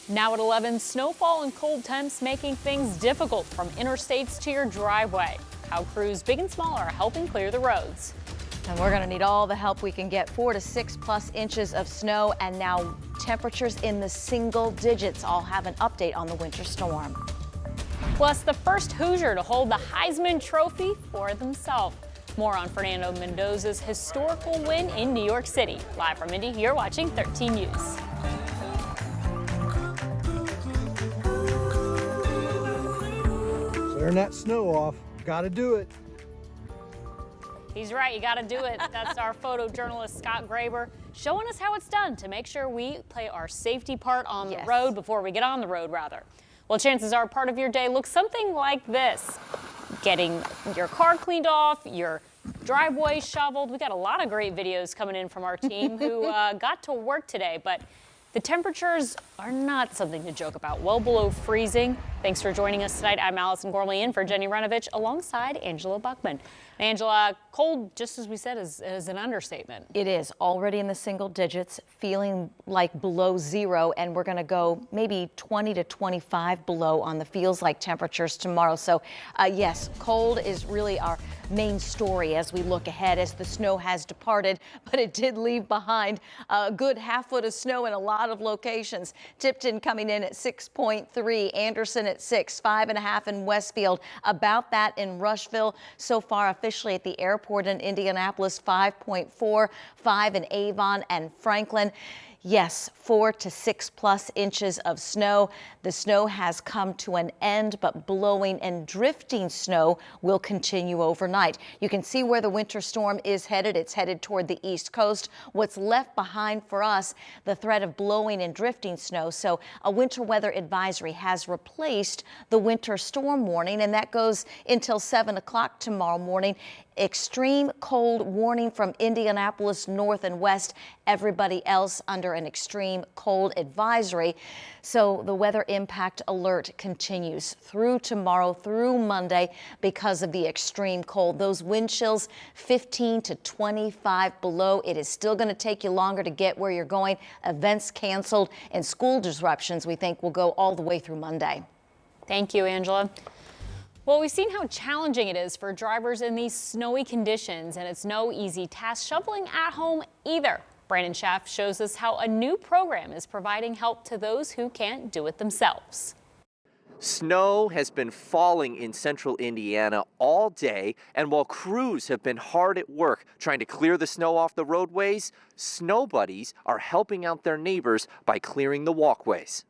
Now at 11, snowfall and cold temps making things difficult from interstates to your driveway. How crews big and small are helping clear the roads. And we're going to need all the help we can get. 4 to 6+ inches of snow and now temperatures in the single digits. I'll have an update on the winter storm. Plus, the first Hoosier to hold the Heisman Trophy for themselves. More on Fernando Mendoza's historical win in New York City. Live from Indy, you're watching 13 News. Clearing that snow off. Gotta do it. He's right, you gotta do it. That's our photojournalist Scott Graber showing us how it's done to make sure we play our safety part on the road before we get on the road, rather. Well, chances are part of your day looks something like this. Getting your car cleaned off, your driveway shoveled. We got a lot of great videos coming in from our team who got to work today, but the temperatures are not something to joke about. Well below freezing. Thanks for joining us tonight. I'm Allison Gormley in for Jenny Renovich alongside Angela Buckman. Angela, cold, just as we said, is an understatement. It is already in the single digits, feeling like below zero, and we're going to go maybe 20 to 25 below on the feels like temperatures tomorrow. So yes, cold is really our main story as we look ahead as the snow has departed, but it did leave behind a good half foot of snow in a lot of locations. Tipton coming in at 6.3, Anderson at 6, 5.5 in Westfield, about that in Rushville. So far officially at the airport in Indianapolis, 5.4, 5 in Avon and Franklin. Yes, 4 to 6+ inches of snow. The snow has come to an end, but blowing and drifting snow will continue overnight. You can see where the winter storm is headed. It's headed toward the East Coast. What's left behind for us, the threat of blowing and drifting snow. So a winter weather advisory has replaced the winter storm warning, and that goes until 7 o'clock tomorrow morning. Extreme cold warning from Indianapolis north and west. Everybody else under an extreme cold advisory. So the weather impact alert continues through tomorrow, through Monday, because of the extreme cold. Those wind chills 15 to 25 below. It is still going to take you longer to get where you're going. Events canceled and school disruptions, we think, will go all the way through Monday. Thank you, Angela. Well, we've seen how challenging it is for drivers in these snowy conditions, and it's no easy task shoveling at home either. Brandon Schaff shows us how a new program is providing help to those who can't do it themselves. Snow has been falling in central Indiana all day, and while crews have been hard at work trying to clear the snow off the roadways, snow buddies are helping out their neighbors by clearing the walkways.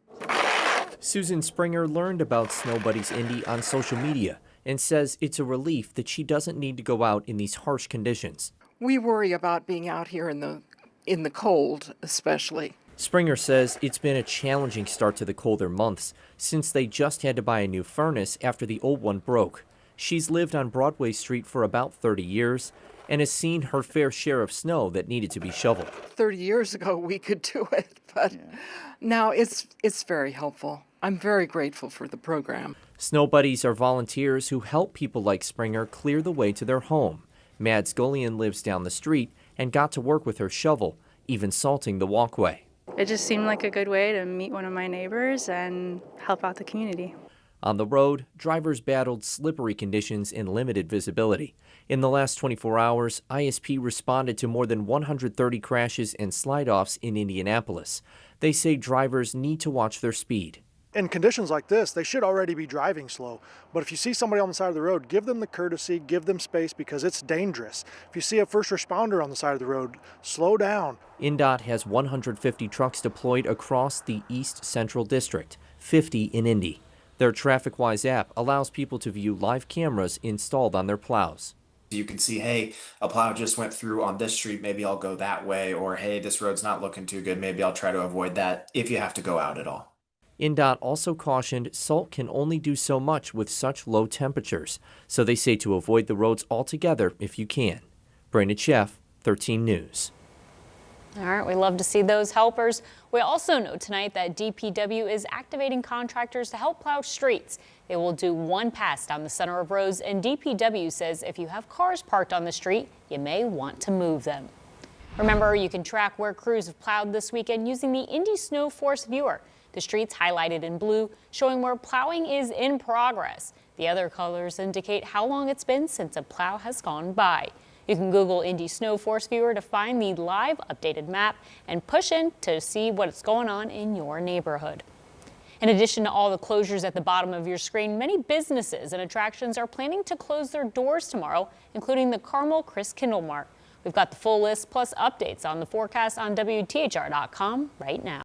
Susan Springer learned about Snow Buddies Indy on social media and says it's a relief that she doesn't need to go out in these harsh conditions. We worry about being out here in the cold, especially. Springer says it's been a challenging start to the colder months since they just had to buy a new furnace after the old one broke. She's lived on Broadway Street for about 30 years and has seen her fair share of snow that needed to be shoveled. 30 years ago we could do it, but now it's very helpful. I'm very grateful for the program. Snow Buddies are volunteers who help people like Springer clear the way to their home. Mads Gullion lives down the street and got to work with her shovel, even salting the walkway. It just seemed like a good way to meet one of my neighbors and help out the community. On the road, drivers battled slippery conditions and limited visibility. In the last 24 hours, ISP responded to more than 130 crashes and slide-offs in Indianapolis. They say drivers need to watch their speed. In conditions like this, they should already be driving slow. But if you see somebody on the side of the road, give them the courtesy, give them space, because it's dangerous. If you see a first responder on the side of the road, slow down. INDOT has 150 trucks deployed across the East Central District, 50 in Indy. Their TrafficWise app allows people to view live cameras installed on their plows. You can see, hey, a plow just went through on this street, maybe I'll go that way, or hey, this road's not looking too good, maybe I'll try to avoid that, if you have to go out at all. INDOT also cautioned salt can only do so much with such low temperatures, so they say to avoid the roads altogether if you can. Brandon Schaff, 13 News. All right, we love to see those helpers. We also know tonight that DPW is activating contractors to help plow streets. They will do one pass down the center of roads, and DPW says if you have cars parked on the street, you may want to move them. Remember, you can track where crews have plowed this weekend using the Indy Snow Force viewer. The streets highlighted in blue, showing where plowing is in progress. The other colors indicate how long it's been since a plow has gone by. You can Google Indy Snow Force Viewer to find the live updated map and push in to see what's going on in your neighborhood. In addition to all the closures at the bottom of your screen, many businesses and attractions are planning to close their doors tomorrow, including the Carmel Chris Kindle Mart. We've got the full list plus updates on the forecast on WTHR.com right now.